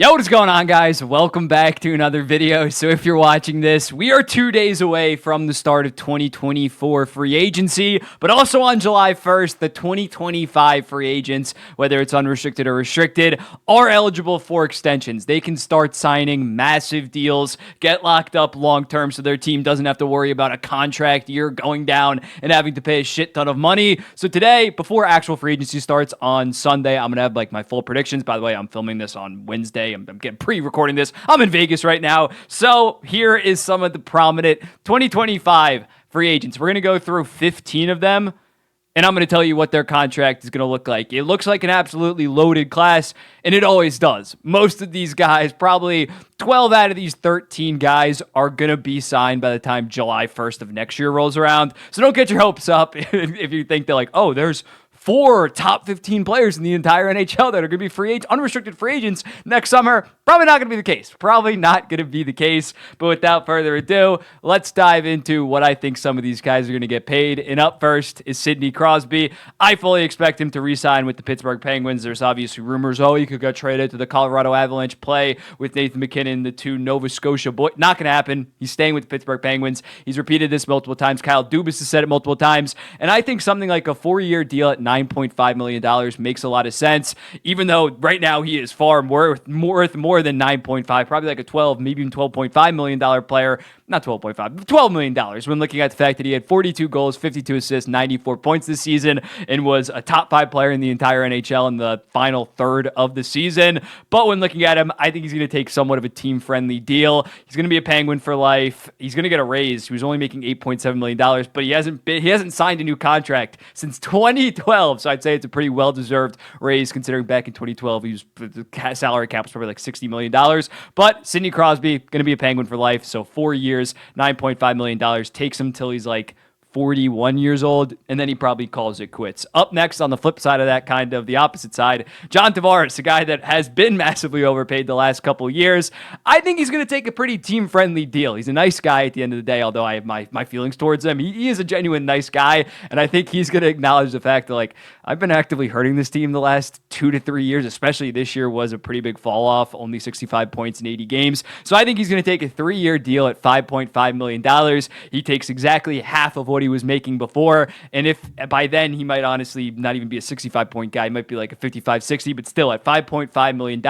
Yo, what is going on, guys? Welcome back to another video. So if you're watching this, we are 2 days away from the start of 2024 free agency, but also on July 1st, the 2025 free agents, whether it's unrestricted or restricted, are eligible for extensions. They can start signing massive deals, get locked up long-term so their team doesn't have to worry about a contract year going down and having to pay a shit ton of money. So today, before actual free agency starts on Sunday, I'm going to have my full predictions. By the way, I'm filming this on Wednesday. I'm getting pre-recording this. I'm in Vegas right now. So here is some of the prominent 2025 free agents. We're going to go through 15 of them, and I'm going to tell you what their contract is going to look like. It looks like an absolutely loaded class, and it always does. Most of these guys, probably 12 out of these 13 guys, are going to be signed by the time July 1st of next year rolls around. So don't get your hopes up if you think they're like, oh, there's 4 top 15 players in the entire NHL that are going to be unrestricted free agents next summer. Probably not going to be the case. Probably not going to be the case. But without further ado, let's dive into what I think some of these guys are going to get paid. And up first is Sidney Crosby. I fully expect him to re-sign with the Pittsburgh Penguins. There's obviously rumors, he could get traded to the Colorado Avalanche, play with Nathan MacKinnon, the two Nova Scotia boys. Not going to happen. He's staying with the Pittsburgh Penguins. He's repeated this multiple times. Kyle Dubas has said it multiple times. And I think something like a 4-year deal at $9.5 million makes a lot of sense, even though right now he is far worth more than 9.5, probably like a 12, maybe even $12.5 million player. Not 12.5, $12 million when looking at the fact that he had 42 goals, 52 assists, 94 points this season, and was a top 5 player in the entire NHL in the final third of the season. But when looking at him, I think he's going to take somewhat of a team-friendly deal. He's going to be a Penguin for life. He's going to get a raise. He was only making $8.7 million, but he hasn't signed a new contract since 2012, so I'd say it's a pretty well-deserved raise considering back in 2012 the salary cap was probably like $60 million. But Sidney Crosby, going to be a Penguin for life, so 4 years, $9.5 million, takes him till he's like 41 years old, and then he probably calls it quits. Up next, on the flip side of that, kind of the opposite side, John Tavares, a guy that has been massively overpaid the last couple of years. I think he's going to take a pretty team-friendly deal. He's a nice guy at the end of the day, although I have my feelings towards him. He is a genuine nice guy, and I think he's going to acknowledge the fact that, I've been actively hurting this team the last 2 to 3 years, especially this year was a pretty big fall-off, only 65 points in 80 games. So I think he's going to take a 3-year deal at $5.5 million. He takes exactly half of what he was making before, and if by then he might honestly not even be a 65-point guy, he might be like a 55-60, but still at $5.5 million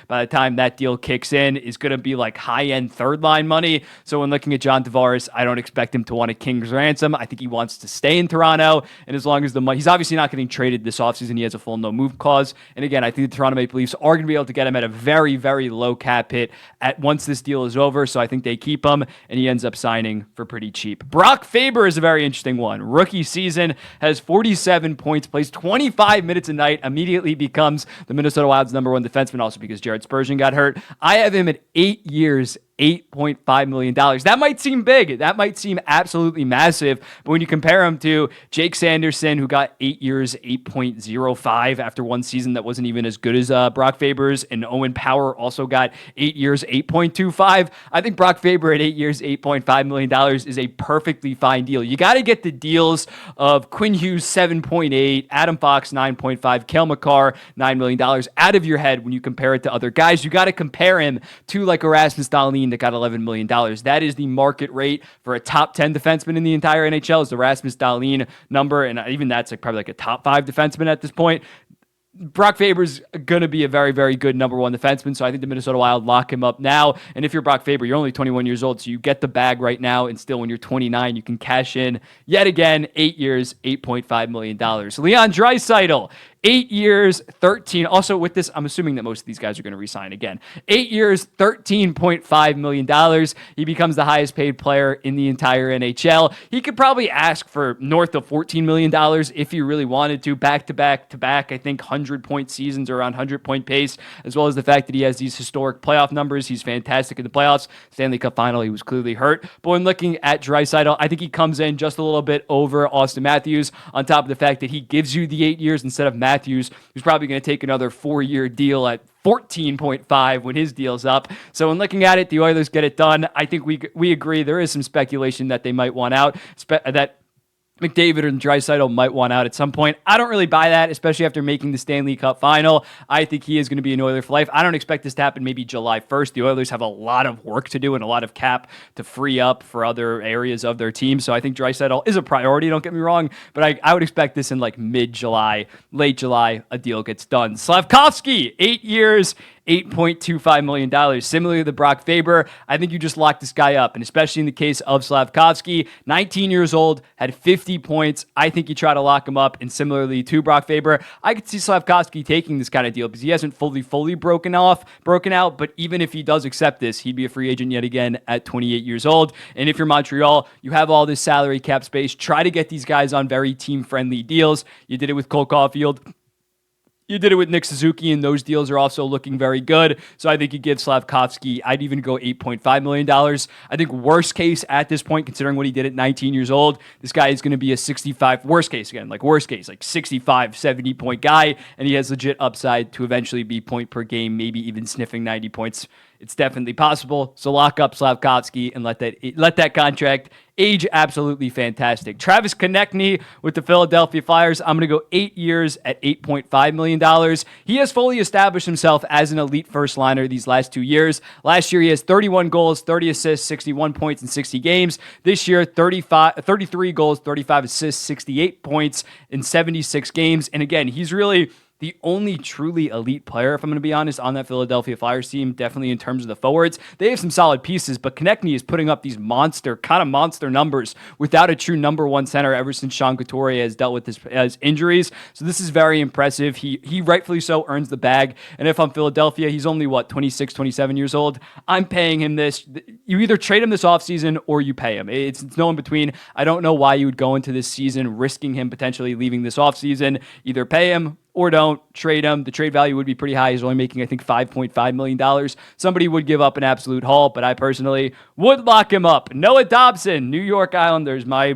by the time that deal kicks in is going to be like high-end third-line money. So when looking at John Tavares, I don't expect him to want a king's ransom. I think he wants to stay in Toronto, and as long as the money, he's obviously not getting traded this offseason. He has a full no-move clause, and again, I think the Toronto Maple Leafs are going to be able to get him at a very, very low cap hit once this deal is over, so I think they keep him, and he ends up signing for pretty cheap. Brock Faber is a very interesting one. Rookie season, has 47 points, plays 25 minutes a night, immediately becomes the Minnesota Wild's #1 defenseman, also because Jared Spurgeon got hurt. I have him at 8 years, $8.5 million. That might seem big. That might seem absolutely massive. But when you compare him to Jake Sanderson, who got 8 years, $8.05 after one season that wasn't even as good as Brock Faber's, and Owen Power also got 8 years, $8.25. I think Brock Faber at 8 years, $8.5 million is a perfectly fine deal. You got to get the deals of Quinn Hughes, $7.8, Adam Fox, $9.5, Cale Makar, $9 million out of your head when you compare it to other guys. You got to compare him to like Erasmus Dahlin that got $11 million. That is the market rate for a top 10 defenseman in the entire NHL is the Rasmus Dahlin number, and even that's probably like a top 5 defenseman at this point. Brock Faber's going to be a very, very good #1 defenseman, so I think the Minnesota Wild lock him up now. And if you're Brock Faber, you're only 21 years old, so you get the bag right now, and still when you're 29, you can cash in yet again, 8 years, $8.5 million. Leon Draisaitl, 8 years, 13. Also with this, I'm assuming that most of these guys are going to resign again. 8 years, $13.5 million. He becomes the highest paid player in the entire NHL. He could probably ask for north of $14 million if he really wanted to, back to back to back. I think 100-point seasons or around 100-point pace, as well as the fact that he has these historic playoff numbers. He's fantastic in the playoffs. Stanley Cup final, he was clearly hurt. But when looking at Draisaitl, I think he comes in just a little bit over Austin Matthews, on top of the fact that he gives you the 8 years instead of Matthews, who's probably going to take another 4-year deal at 14.5 when his deal's up. So when looking at it, the Oilers get it done. I think we agree there is some speculation that they might want out, that McDavid and Draisaitl might want out at some point. I don't really buy that, especially after making the Stanley Cup final. I think he is going to be an Oiler for life. I don't expect this to happen maybe July 1st. The Oilers have a lot of work to do and a lot of cap to free up for other areas of their team. So I think Draisaitl is a priority, don't get me wrong, but I would expect this in like mid-July, late July, a deal gets done. Slavkovsky, 8 years, $8.25 million. Similarly to Brock Faber, I think you just lock this guy up. And especially in the case of Slavkovsky, 19 years old, had 50 points. I think you try to lock him up. And similarly to Brock Faber, I could see Slavkovsky taking this kind of deal because he hasn't fully broken out. But even if he does accept this, he'd be a free agent yet again at 28 years old. And if you're Montreal, you have all this salary cap space. Try to get these guys on very team-friendly deals. You did it with Cole Caulfield. You did it with Nick Suzuki, and those deals are also looking very good. So I think you give Slavkovsky, I'd even go $8.5 million. I think worst case at this point, considering what he did at 19 years old, this guy is going to be a 65, worst case, like 65, 70 point guy, and he has legit upside to eventually be point per game, maybe even sniffing 90 points. It's definitely possible. So lock up Slavkovsky and let that contract age absolutely fantastic. Travis Konecny with the Philadelphia Flyers. I'm going to go 8 years at $8.5 million. He has fully established himself as an elite first liner these last 2 years. Last year, he has 31 goals, 30 assists, 61 points in 60 games. This year, 33 goals, 35 assists, 68 points in 76 games. And again, he's really the only truly elite player, if I'm going to be honest, on that Philadelphia Flyers team, definitely in terms of the forwards. They have some solid pieces, but Konecny is putting up these monster numbers without a true number one center ever since Sean Couturier has dealt with his injuries. So this is very impressive. He rightfully so earns the bag. And if I'm Philadelphia, he's only, 26, 27 years old. I'm paying him this. You either trade him this offseason or you pay him. It's no in between. I don't know why you would go into this season risking him potentially leaving this offseason. Either pay him or don't trade him. The trade value would be pretty high. He's only making, I think, $5.5 million. Somebody would give up an absolute haul, but I personally would lock him up. Noah Dobson, New York Islanders, my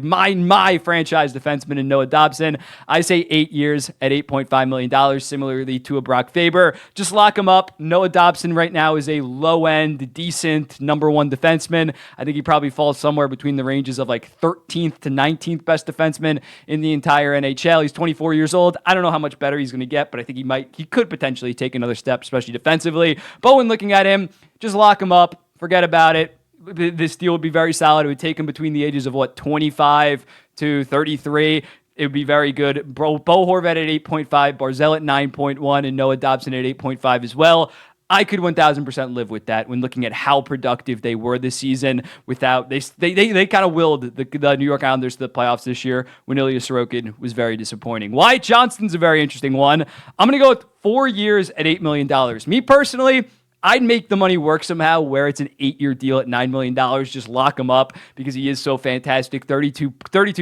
franchise defenseman in Noah Dobson. I say 8 years at $8.5 million, similarly to a Brock Faber. Just lock him up. Noah Dobson right now is a low-end, decent number one defenseman. I think he probably falls somewhere between the ranges of like 13th to 19th best defenseman in the entire NHL. He's 24 years old. I don't know how much better he's going to get, but I think he could potentially take another step, especially defensively. Bowen, looking at him, just lock him up, forget about it. This deal would be very solid. It would take him between the ages of 25 to 33. It would be very good. Bo Horvat at 8.5, Barzell at 9.1, and Noah Dobson at 8.5 as well. I could 1,000% live with that when looking at how productive they were this season. They kind of willed the New York Islanders to the playoffs this year when Ilya Sorokin was very disappointing. Wyatt Johnson's a very interesting one. I'm going to go with 4 years at $8 million. Me personally, I'd make the money work somehow where it's an 8-year deal at $9 million. Just lock him up because he is so fantastic. 32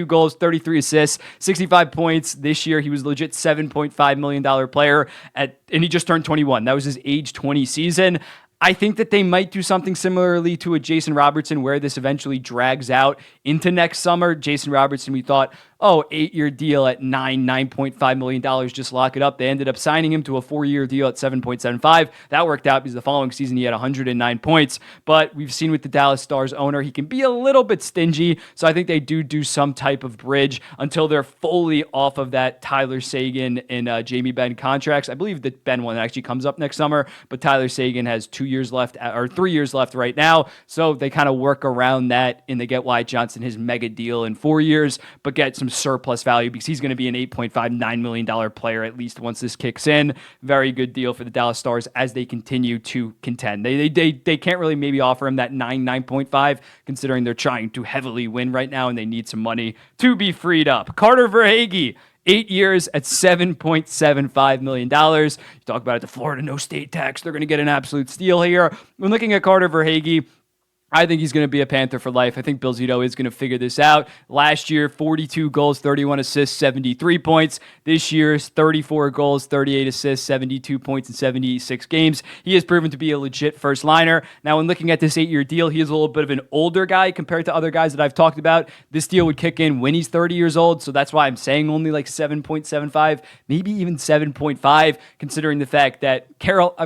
goals, 33 assists, 65 points. This year, he was legit $7.5 million player, and he just turned 21. That was his age 20 season. I think that they might do something similarly to a Jason Robertson where this eventually drags out into next summer. Jason Robertson, we thought, 8-year deal at $9.5 million, just lock it up. They ended up signing him to a 4-year deal at $7.75. That worked out because the following season he had 109 points. But we've seen with the Dallas Stars owner, he can be a little bit stingy. So I think they do some type of bridge until they're fully off of that Tyler Seguin and Jamie Benn contracts. I believe that Benn one actually comes up next summer, but Tyler Seguin has 2 years left, or 3 years left right now. So they kind of work around that and they get Wyatt Johnson his mega deal in 4 years, but get some surplus value because he's going to be an $8.59 million player at least once this kicks in. Very good deal for the Dallas Stars as they continue to contend. They can't really maybe offer him that 9.5 considering they're trying to heavily win right now and they need some money to be freed up. Carter Verhaeghe, 8 years at $7.75 million. You talk about it, the Florida no state tax. They're going to get an absolute steal here. When looking at Carter Verhaeghe, I think he's going to be a Panther for life. I think Bill Zito is going to figure this out. Last year, 42 goals, 31 assists, 73 points. This year's 34 goals, 38 assists, 72 points in 76 games. He has proven to be a legit first liner. Now, when looking at this 8-year deal, he is a little bit of an older guy compared to other guys that I've talked about. This deal would kick in when he's 30 years old, so that's why I'm saying only like 7.75, maybe even 7.5, considering the fact that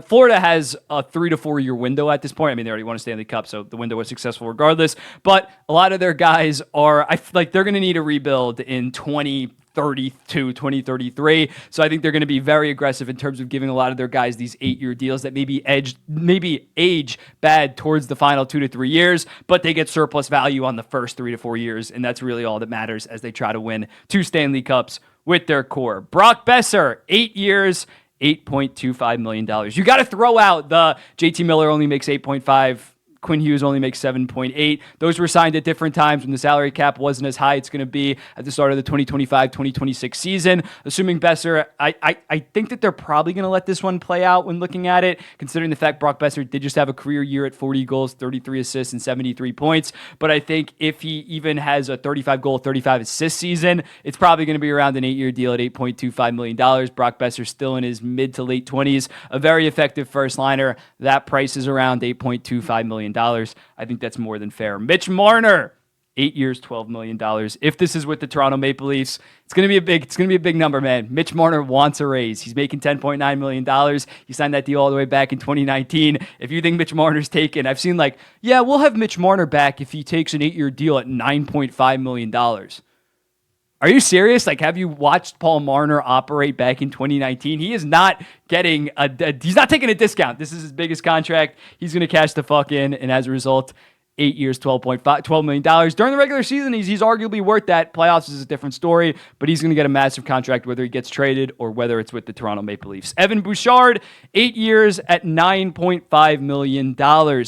Florida has a 3 to 4 year window at this point. I mean, they already won a Stanley Cup, so the window window was successful regardless. But a lot of their guys are, I feel like they're going to need a rebuild in 2032, 2033. So I think they're going to be very aggressive in terms of giving a lot of their guys these 8-year deals that maybe age bad towards the final 2 to 3 years, but they get surplus value on the first 3 to 4 years. And that's really all that matters as they try to win 2 Stanley Cups with their core. Brock Boeser, 8 years, $8.25 million. You got to throw out the JT Miller only makes 8.5. Quinn Hughes only makes 7.8. Those were signed at different times when the salary cap wasn't as high. It's going to be at the start of the 2025-2026 season. Assuming Boeser, I think that they're probably going to let this one play out when looking at it, considering the fact Brock Boeser did just have a career year at 40 goals, 33 assists, and 73 points. But I think if he even has a 35-goal, 35-assist season, it's probably going to be around an 8-year deal at $8.25 million. Brock Boeser still in his mid to late 20s, a very effective first liner. That price is around $8.25 million. I think that's more than fair. Mitch Marner, 8 years, $12 million. If this is with the Toronto Maple Leafs, it's gonna be a big number, man. Mitch Marner wants a raise. He's making $10.9 million. He signed that deal all the way back in 2019. If you think Mitch Marner's taken, I've seen we'll have Mitch Marner back if he takes an 8-year deal at $9.5 million. Are you serious? Have you watched Paul Marner operate back in 2019? He is not getting he's not taking a discount. This is his biggest contract. He's going to cash the fuck in, and as a result, 8 years, $12 million. During the regular season, he's arguably worth that. Playoffs is a different story, but he's going to get a massive contract whether he gets traded or whether it's with the Toronto Maple Leafs. Evan Bouchard, 8 years at $9.5 million.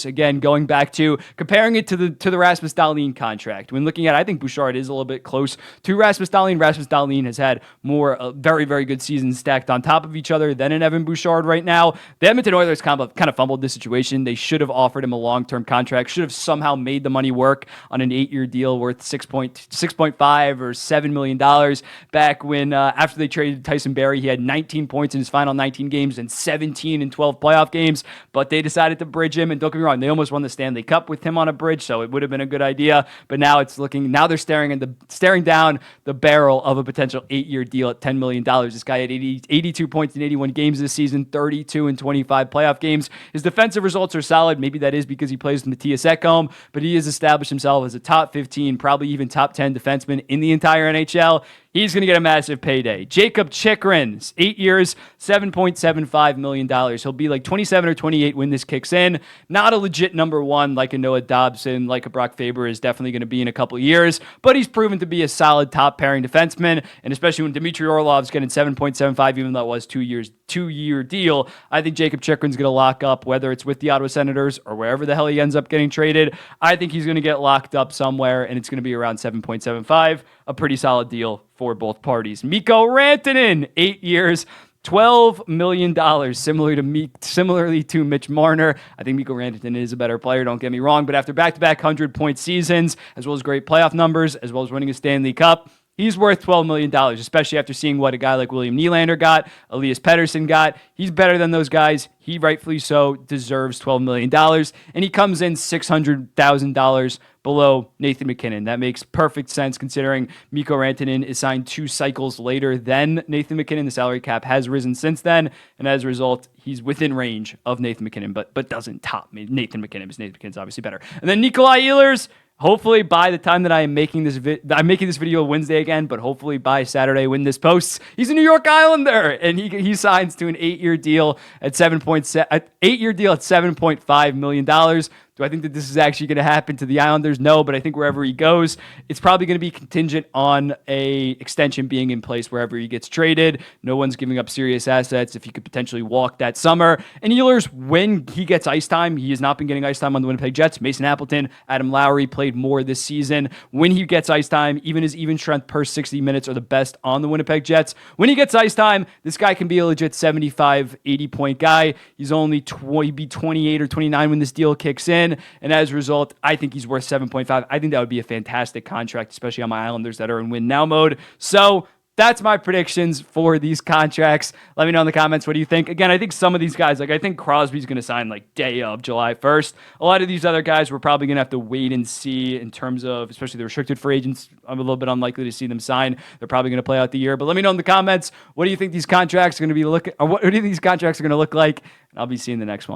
Again, going back to comparing it to the Rasmus Dahlin contract. When looking at it, I think Bouchard is a little bit close to Rasmus Dahlin. Rasmus Dahlin has had more very, very good seasons stacked on top of each other than an Evan Bouchard right now. The Edmonton Oilers kind of fumbled this situation. They should have offered him a long-term contract, should have somehow made the money work on an 8-year deal worth $6.5 or $7 million back when after they traded Tyson Barrie, he had 19 points in his final 19 games and 17 in 12 playoff games, but they decided to bridge him, and don't get me wrong, they almost won the Stanley Cup with him on a bridge, so it would have been a good idea, but now they're staring down the barrel of a potential 8-year deal at $10 million. This guy had 82 points in 81 games this season, 32 in 25 playoff games. His defensive results are solid. Maybe that is because he plays with Matthias Ekholm, but he has established himself as a top 15, probably even top 10 defenseman in the entire NHL. He's going to get a massive payday. Jakob Chychrun, 8 years, $7.75 million. He'll be 27 or 28 when this kicks in. Not a legit number one like a Noah Dobson, like a Brock Faber is definitely going to be in a couple of years, but he's proven to be a solid top pairing defenseman, and especially when Dmitry Orlov's getting 7.75, even though it was 2-year deal, I think Jakob Chychrun's going to lock up, whether it's with the Ottawa Senators or wherever the hell he ends up getting traded. I think he's going to get locked up somewhere, and it's going to be around 7.75, a pretty solid deal for both parties. Mikko Rantanen, 8 years, $12 million, similarly to Mitch Marner. I think Mikko Rantanen is a better player, don't get me wrong, but after back-to-back 100-point seasons, as well as great playoff numbers, as well as winning a Stanley Cup, he's worth $12 million, especially after seeing what a guy like William Nylander got, Elias Pettersson got. He's better than those guys. He rightfully so deserves $12 million, and he comes in $600,000 below Nathan MacKinnon. That makes perfect sense considering Mikko Rantanen is signed 2 cycles later than Nathan MacKinnon. The salary cap has risen since then, and as a result, he's within range of Nathan MacKinnon, but doesn't top Nathan MacKinnon, because Nathan MacKinnon's obviously better. And then Nikolaj Ehlers, hopefully by the time that I am making this video Wednesday again, but hopefully by Saturday when this posts, he's a New York Islander, and he signs to an 8-year deal at $7.5 million. Do I think that this is actually going to happen to the Islanders? No, but I think wherever he goes, it's probably going to be contingent on a extension being in place wherever he gets traded. No one's giving up serious assets if he could potentially walk that summer. And Ehlers, when he gets ice time, he has not been getting ice time on the Winnipeg Jets. Mason Appleton, Adam Lowry played more this season. When he gets ice time, even his even strength per 60 minutes are the best on the Winnipeg Jets. When he gets ice time, this guy can be a legit 75, 80-point guy. He's only he'd be 28 or 29 when this deal kicks in. And as a result, I think he's worth 7.5. I think that would be a fantastic contract, especially on my Islanders that are in win now mode. So that's my predictions for these contracts. Let me know in the comments, what do you think? Again, I think some of these guys, I think Crosby's going to sign day of July 1st. A lot of these other guys, we're probably going to have to wait and see in terms of, especially the restricted free agents. I'm a little bit unlikely to see them sign. They're probably going to play out the year. But let me know in the comments, what do you think these contracts are going to be what do you think these contracts are going to look like? And I'll be seeing the next one.